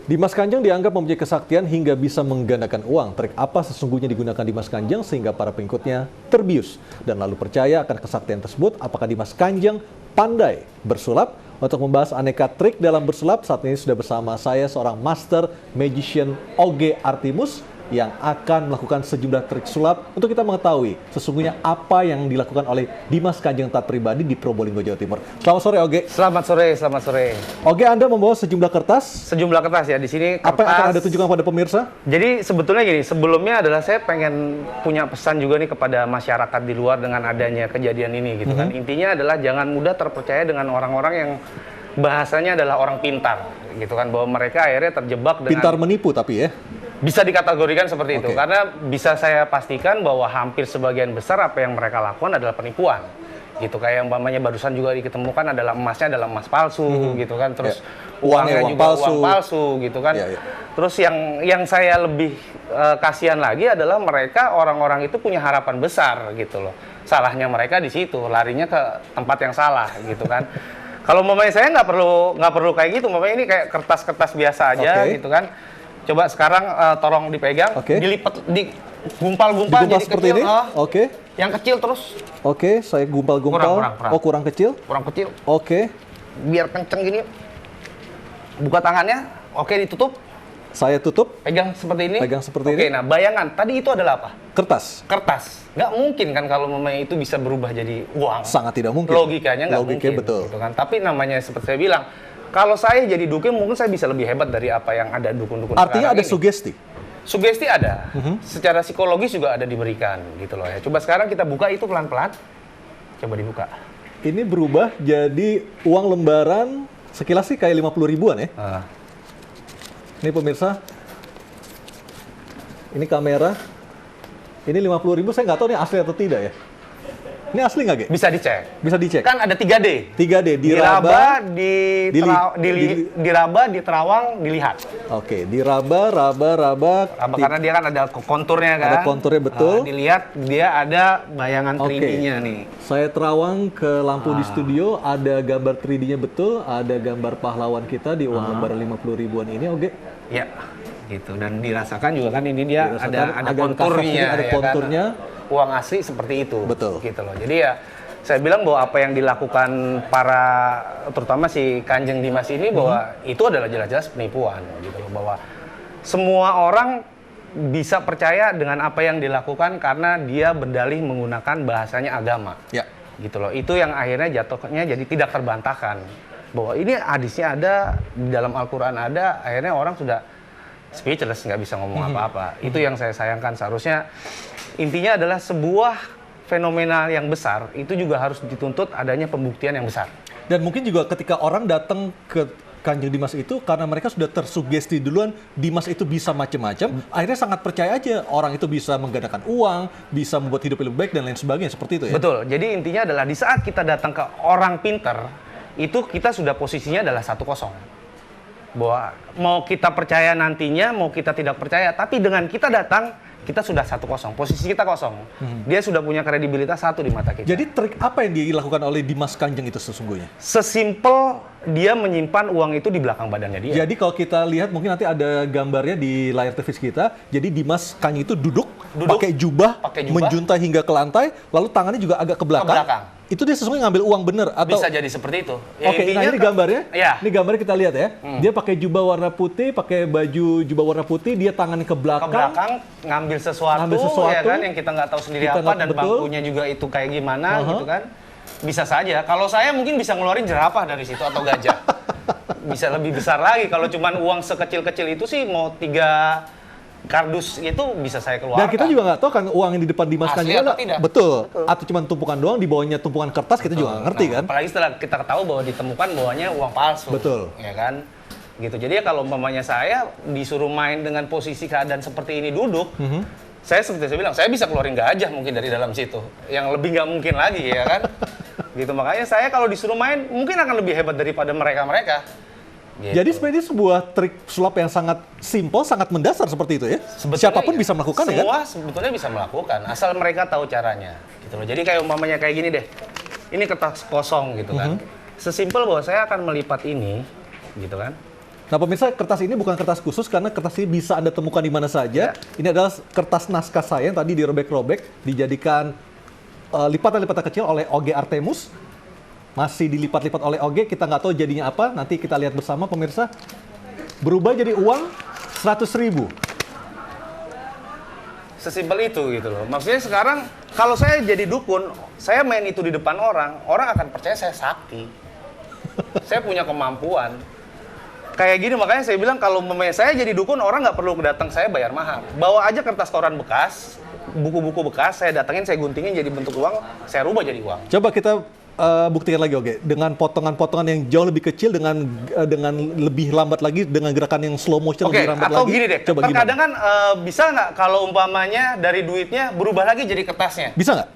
Dimas Kanjeng dianggap mempunyai kesaktian hingga bisa menggandakan uang. Trik apa sesungguhnya digunakan Dimas Kanjeng sehingga para pengikutnya terbius dan lalu percaya akan kesaktian tersebut? Apakah Dimas Kanjeng pandai bersulap? Untuk membahas aneka trik dalam bersulap, saat ini sudah bersama saya seorang master magician Oge Artimus yang akan melakukan sejumlah trik sulap untuk kita mengetahui sesungguhnya apa yang dilakukan oleh Dimas Kanjeng taat pribadi di Probolinggo, Jawa Timur. Selamat sore, Oge. Selamat sore, selamat sore. Oge, Anda membawa sejumlah kertas. Sejumlah kertas ya di sini. Kertas. Apa yang akan Anda tunjukkan pada pemirsa? Jadi sebetulnya gini, sebelumnya adalah saya pengen punya pesan juga nih kepada masyarakat di luar dengan adanya kejadian ini gitu kan. Intinya adalah jangan mudah terpercaya dengan orang-orang yang bahasanya adalah orang pintar gitu kan, bahwa mereka akhirnya terjebak dengan Pintar menipu tapi ya. Bisa dikategorikan seperti itu, karena bisa saya pastikan bahwa hampir sebagian besar apa yang mereka lakukan adalah penipuan. Gitu, kayak yang umpamanya barusan juga ditemukan adalah emasnya adalah emas palsu gitu kan, terus uangnya uang juga palsu. uang palsu gitu kan. Terus yang saya lebih kasihan lagi adalah mereka orang-orang itu punya harapan besar gitu loh. Salahnya mereka di situ, larinya ke tempat yang salah gitu kan. Kalau umpamanya saya nggak perlu kayak gitu, umpamanya ini kayak kertas-kertas biasa aja gitu kan. Coba sekarang tolong dipegang, dilipat, digumpal-gumpal jadi seperti kecil. ini. Yang kecil terus. Saya gumpal-gumpal. Kurang. Oh, kurang kecil? Kurang kecil. Biar kenceng gini. Buka tangannya. Ditutup. Saya tutup. Pegang seperti ini. Ini. Nah bayangan, tadi itu adalah apa? Kertas. Nggak mungkin kan kalau memang itu bisa berubah jadi uang. Sangat tidak mungkin. Logikanya nggak mungkin. Betul. Gitu kan. Tapi namanya seperti saya bilang, kalau saya jadi dukun mungkin saya bisa lebih hebat dari apa yang ada dukun-dukun Artinya ada ini. Sugesti ada, secara psikologis juga ada diberikan gitu loh ya. Coba sekarang kita buka itu pelan-pelan, coba dibuka. Ini berubah jadi uang lembaran, sekilas sih kayak 50 ribuan ya. Ini pemirsa, ini kamera, ini 50 ribu, saya nggak tahu ini asli atau tidak ya. Ini asli nggak, Ge? Bisa dicek. Bisa dicek. Kan ada 3D. 3D, diraba, diraba, diterawang, dilihat. Diraba, karena dia kan ada konturnya kan. Ada konturnya, betul. Dilihat, dia ada bayangan 3D-nya nih. Saya terawang ke lampu di studio, ada gambar 3D-nya betul, ada gambar pahlawan kita di uang lembaran 50 ribuan ini, Oke? Ya, gitu. Dan dirasakan juga kan ini dia ada konturnya. Ada konturnya. Uang asli seperti itu. Betul. Gitu loh. Jadi ya saya bilang bahwa apa yang dilakukan para terutama si Kanjeng Dimas ini bahwa itu adalah jelas-jelas penipuan gitu loh, bahwa semua orang bisa percaya dengan apa yang dilakukan karena dia berdalih menggunakan bahasanya agama. Ya. Gitu loh. Itu yang akhirnya jatuhnya jadi tidak terbantahkan. Bahwa ini hadisnya ada, di dalam Al-Qur'an ada, akhirnya orang sudah speechless, nggak bisa ngomong apa-apa. Itu yang saya sayangkan. Seharusnya intinya adalah sebuah fenomena yang besar itu juga harus dituntut adanya pembuktian yang besar. Dan mungkin juga ketika orang datang ke Kanjeng Dimas itu karena mereka sudah tersugesti duluan Dimas itu bisa macam-macam, akhirnya sangat percaya aja orang itu bisa menggandakan uang, bisa membuat hidup lebih baik dan lain sebagainya, seperti itu ya. Betul. Jadi intinya adalah di saat kita datang ke orang pinter, itu kita sudah posisinya adalah 1-0. Bahwa mau kita percaya nantinya, mau kita tidak percaya, tapi dengan kita datang kita sudah 1-0, posisi kita kosong. Dia sudah punya kredibilitas 1 di mata kita. Jadi trik apa yang dilakukan oleh Dimas Kanjeng itu sesungguhnya? Sesimpel dia menyimpan uang itu di belakang badannya dia. Jadi kalau kita lihat mungkin nanti ada gambarnya di layar TV kita. Jadi Dimas Kanjeng itu duduk pakai jubah, menjuntai hingga ke lantai, lalu tangannya juga agak ke belakang. Itu dia sesungguhnya ngambil uang bener atau bisa jadi seperti itu. Ya, nah ini gambarnya. Ya. Ini gambarnya kita lihat ya. Dia pakai jubah warna putih, pakai baju jubah warna putih, dia tangannya ke belakang ngambil sesuatu ya kan yang kita nggak tahu sendiri apa dan bangkunya juga itu kayak gimana gitu kan. Bisa saja. Kalau saya mungkin bisa ngeluarin jerapah dari situ atau gajah. Bisa lebih besar lagi. Kalau cuman uang sekecil-kecil itu sih mau 3 kardus itu bisa saya keluarkan. Dan kita juga nggak tahu kan uang yang di depan Dimas Kanjeng betul. Atau cuma tumpukan doang, di bawahnya tumpukan kertas, kita juga nggak ngerti kan. Apalagi setelah kita tahu bahwa ditemukan bawahnya uang palsu. Betul. Ya kan? Gitu. Jadi ya kalau umpamanya saya disuruh main dengan posisi keadaan seperti ini duduk, saya seperti saya bilang, saya bisa keluarin gajah mungkin dari dalam situ. Yang lebih nggak mungkin lagi ya kan. Gitu, makanya saya kalau disuruh main mungkin akan lebih hebat daripada mereka-mereka. Gitu. Jadi sebenarnya sebuah trik sulap yang sangat simpel, sangat mendasar seperti itu ya. Siapapun bisa melakukan ya kan? Semua sebetulnya bisa melakukan, asal mereka tahu caranya. Gitu loh. Jadi kayak umpamanya kayak gini deh. Ini kertas kosong gitu kan. Sesimpel bahwa saya akan melipat ini, gitu kan. Nah pemirsa, kertas ini bukan kertas khusus karena kertas ini bisa Anda temukan di mana saja. Ini adalah kertas naskah saya yang tadi dirobek-robek, dijadikan lipatan-lipatan kecil oleh Oge Artemus. Masih dilipat-lipat oleh Oge, kita nggak tahu jadinya apa. Nanti kita lihat bersama pemirsa. Berubah jadi uang 100.000. Sesimpel itu gitu loh. Maksudnya sekarang kalau saya jadi dukun, saya main itu di depan orang akan percaya saya sakti. Saya punya kemampuan. Kayak gini, makanya saya bilang kalau saya jadi dukun, orang nggak perlu datang saya bayar mahal. Bawa aja kertas koran bekas, buku-buku bekas, saya datengin, saya guntingin jadi bentuk uang, saya rubah jadi uang. Coba kita buktikan lagi, Oge, dengan potongan-potongan yang jauh lebih kecil, dengan lebih lambat lagi, dengan gerakan yang slow motion lebih lambat lagi. Atau gini deh, coba terkadang kan bisa nggak kalau umpamanya dari duitnya berubah lagi jadi kertasnya? Bisa nggak?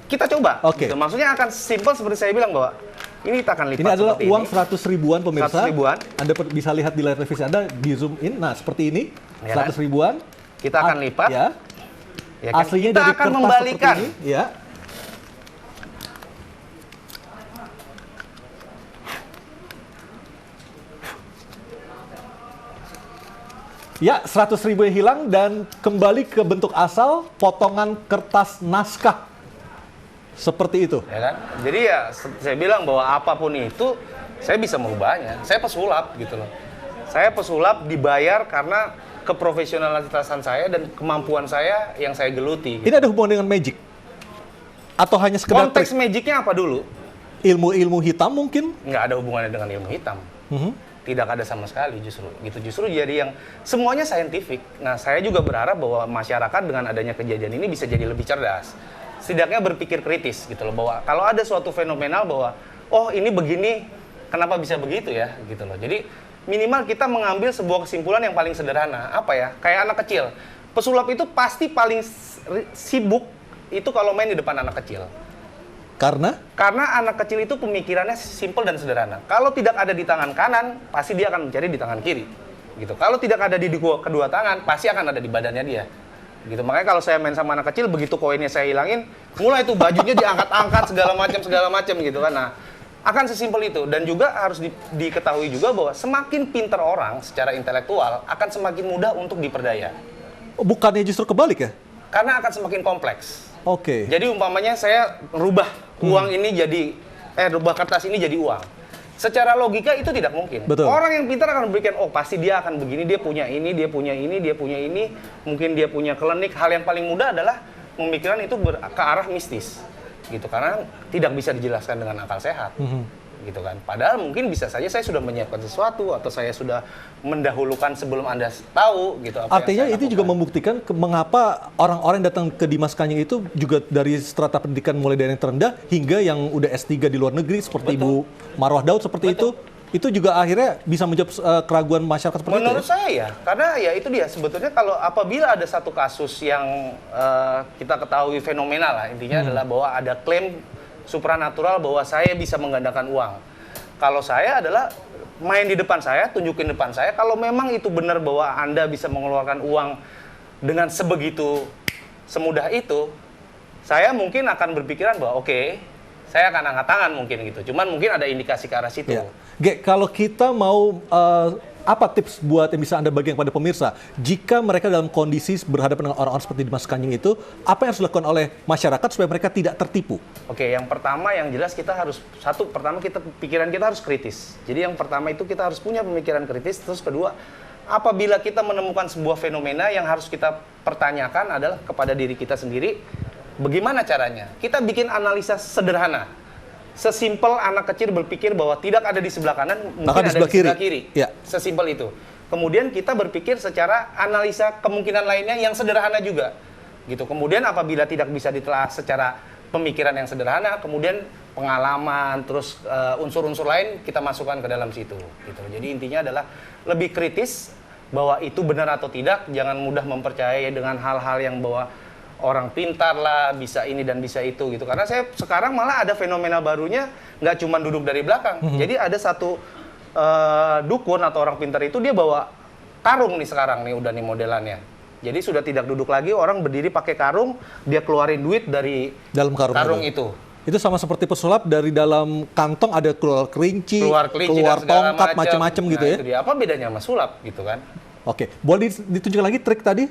Kita coba. Oke. Gitu. Maksudnya akan simple seperti saya bilang bahwa ini kita akan lipat. Ini adalah uang ini. 100 ribuan pemirsa. 100 ribuan. Anda bisa lihat di layar televisi Anda, di zoom in. Nah, seperti ini, Ya 100 ribuan. Kita akan lipat. Ya. Ya kan? Aslinya Kita dari akan kertas membalikan. seperti ini. Ya. Ya, 100 ribu yang hilang dan kembali ke bentuk asal potongan kertas naskah. Seperti itu. Ya kan? Jadi ya saya bilang bahwa apapun itu saya bisa merubahnya. Saya pesulap gitu loh. Saya pesulap dibayar karena keprofesionalitasan saya dan kemampuan saya yang saya geluti. Gitu. Ini ada hubungan dengan magic? Atau hanya sekedar Konteks trik? magicnya apa dulu? Ilmu-ilmu hitam mungkin? Nggak ada hubungannya dengan ilmu hitam. Mhm. Tidak ada sama sekali justru. Justru jadi yang semuanya saintifik. Nah, saya juga berharap bahwa masyarakat dengan adanya kejadian ini bisa jadi lebih cerdas. Setidaknya berpikir kritis gitu loh, bahwa kalau ada suatu fenomenal bahwa oh ini begini, kenapa bisa begitu ya gitu loh. Jadi minimal kita mengambil sebuah kesimpulan yang paling sederhana. Apa ya? Kayak anak kecil. Pesulap itu pasti paling sibuk itu kalau main di depan anak kecil. Karena anak kecil itu pemikirannya simpel dan sederhana. Kalau tidak ada di tangan kanan, pasti dia akan mencari di tangan kiri. Gitu. Kalau tidak ada di kedua tangan, pasti akan ada di badannya dia. Gitu. Makanya kalau saya main sama anak kecil, begitu koinnya saya hilangin, mulai tuh bajunya diangkat-angkat segala macam gitu kan. Nah, akan sesimpel itu. Dan juga harus diketahui juga bahwa semakin pintar orang secara intelektual, akan semakin mudah untuk diperdaya. bukannya justru kebalik ya? Karena akan semakin kompleks. Oke. Jadi umpamanya saya rubah uang ini jadi, rubah kertas ini jadi uang. Secara logika itu tidak mungkin. Betul. Orang yang pintar akan berpikir, oh pasti dia akan begini, dia punya ini, dia punya ini, dia punya ini, mungkin dia punya klinik. Hal yang paling mudah adalah memikirkan itu ke arah mistis, gitu. Karena tidak bisa dijelaskan dengan akal sehat, gitu kan. Padahal mungkin bisa saja saya sudah menyiapkan sesuatu atau saya sudah mendahulukan sebelum Anda tahu, gitu. Artinya itu juga membuktikan mengapa orang-orang yang datang ke Dimas Kanjeng itu juga dari strata pendidikan mulai dari yang terendah hingga yang udah S3 di luar negeri seperti Ibu Marwah Daud seperti itu juga akhirnya bisa menjawab keraguan masyarakat seperti menurut itu. Saya ya, karena ya itu dia sebetulnya kalau apabila ada satu kasus yang kita ketahui fenomenal lah, intinya adalah bahwa ada klaim supranatural bahwa saya bisa menggandakan uang. Kalau saya adalah main di depan saya, tunjukin depan saya, kalau memang itu benar bahwa Anda bisa mengeluarkan uang dengan semudah itu, saya mungkin akan berpikiran bahwa oke, saya akan angkat tangan mungkin gitu. Cuman mungkin ada indikasi ke arah situ. Ya. Kalau kita mau apa tips buat yang bisa Anda bagikan kepada pemirsa jika mereka dalam kondisi berhadapan dengan orang-orang seperti Dimas Kanjeng itu, apa yang harus dilakukan oleh masyarakat supaya mereka tidak tertipu? Oke, yang pertama yang jelas kita harus pikiran kita harus kritis. Jadi yang pertama itu kita harus punya pemikiran kritis. Terus kedua, apabila kita menemukan sebuah fenomena yang harus kita pertanyakan adalah kepada diri kita sendiri, bagaimana caranya? Kita bikin analisa sederhana. Sesimpel anak kecil berpikir bahwa tidak ada di sebelah kanan, mungkin ada di sebelah kiri. Ya. Sesimpel itu. Kemudian kita berpikir secara analisa kemungkinan lainnya yang sederhana juga. Gitu. Kemudian apabila tidak bisa ditelaah secara pemikiran yang sederhana, kemudian pengalaman, terus unsur-unsur lain kita masukkan ke dalam situ. Gitu. Jadi intinya adalah lebih kritis bahwa itu benar atau tidak, jangan mudah mempercayai dengan hal-hal yang bahwa orang pintar lah, bisa ini dan bisa itu gitu. Karena saya sekarang malah ada fenomena barunya, nggak cuma duduk dari belakang. Jadi ada satu dukun atau orang pintar itu dia bawa karung nih sekarang nih udah nih modelannya. Jadi sudah tidak duduk lagi, orang berdiri pakai karung, dia keluarin duit dari dalam karung itu. Itu sama seperti pesulap, dari dalam kantong ada keluar kelinci, keluar keluar dan segala tongkat, macam-macam gitu ya. Itu dia. Apa bedanya sama sulap gitu kan? Oke, boleh ditunjukkan lagi trik tadi?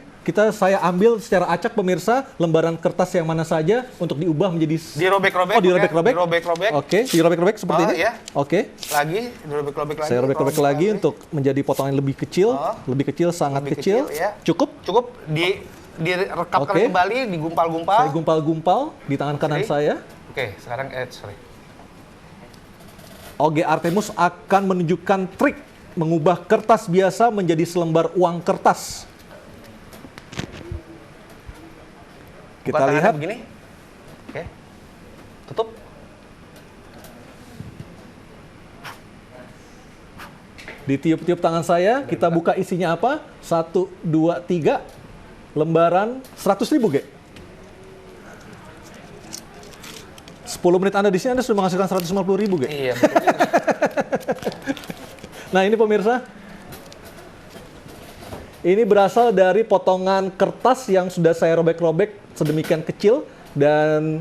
Saya ambil secara acak pemirsa lembaran kertas yang mana saja untuk diubah menjadi... Dirobek-robek. Oh, dirobek-robek? Dirobek-robek. Oke, dirobek-robek seperti ini? Ya. Oke. Lagi, dirobek-robek lagi. Saya robek-robek lagi untuk menjadi potongan yang lebih kecil. Lebih kecil, sangat lebih kecil. Ya. Cukup? Cukup, direkapkan kembali, digumpal-gumpal. Saya gumpal-gumpal di tangan kanan saya. Oke, sekarang, sorry. Oge Artemus akan menunjukkan trik mengubah kertas biasa menjadi selembar uang kertas. Kita lihat. Begini. Oke. Tutup. Ditiup-tiup tangan saya, kita buka isinya apa? 1, 2, 3. Lembaran 100.000, Ge. 10 menit Anda di sini, Anda sudah menghasilkan 150.000, Ge. Iya, betul. Nah, ini pemirsa. Ini berasal dari potongan kertas yang sudah saya robek-robek sedemikian kecil dan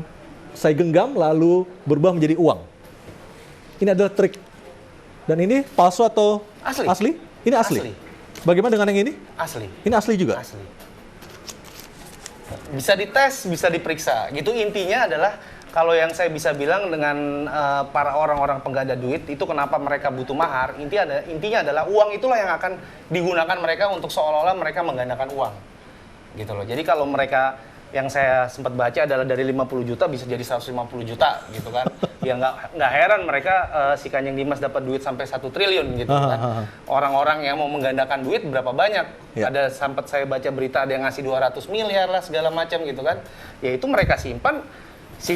saya genggam lalu berubah menjadi uang. Ini adalah trik. Dan ini palsu atau asli? Ini asli. Bagaimana dengan yang ini? Asli. Ini asli juga? Asli. Bisa dites, bisa diperiksa. Gitu intinya adalah kalau yang saya bisa bilang dengan para orang-orang pengganda duit itu kenapa mereka butuh mahar, intinya adalah uang itulah yang akan digunakan mereka untuk seolah-olah mereka menggandakan uang. Gitu loh. Jadi kalau mereka, yang saya sempat baca adalah dari 50 juta bisa jadi 150 juta gitu kan. Ya nggak heran mereka si Kanjeng Dimas dapat duit sampai 1 triliun gitu kan. Orang-orang yang mau menggandakan duit berapa banyak. Ya. Ada sempat saya baca berita ada yang ngasih 200 miliar lah segala macam gitu kan. Ya itu mereka simpan. Si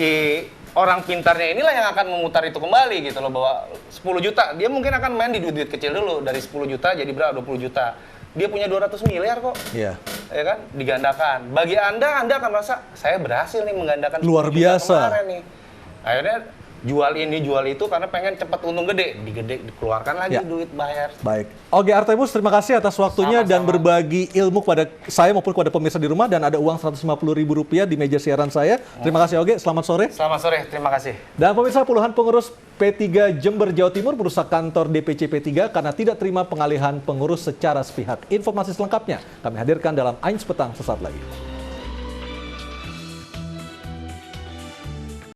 orang pintarnya inilah yang akan memutar itu kembali gitu loh, bahwa 10 juta dia mungkin akan main di duit-duit kecil dulu, dari 10 juta jadi berapa, 20 juta dia punya 200 miliar kok. Iya. Ya kan, digandakan. Bagi Anda akan merasa saya berhasil nih menggandakan luar biasa kemarin nih. Akhirnya jual ini jual itu karena pengen cepat untung gede, dikeluarkan lagi duit bayar. Baik. Oge Artemus, terima kasih atas waktunya dan berbagi ilmu kepada saya maupun kepada pemirsa di rumah, dan ada uang Rp150.000 di meja siaran saya. Terima kasih Oge, selamat sore. Selamat sore, terima kasih. Dan pemirsa, puluhan pengurus P3 Jember Jawa Timur merusak kantor DPC P3 karena tidak terima pengalihan pengurus secara sepihak. Informasi selengkapnya kami hadirkan dalam Ains Petang sesaat lagi.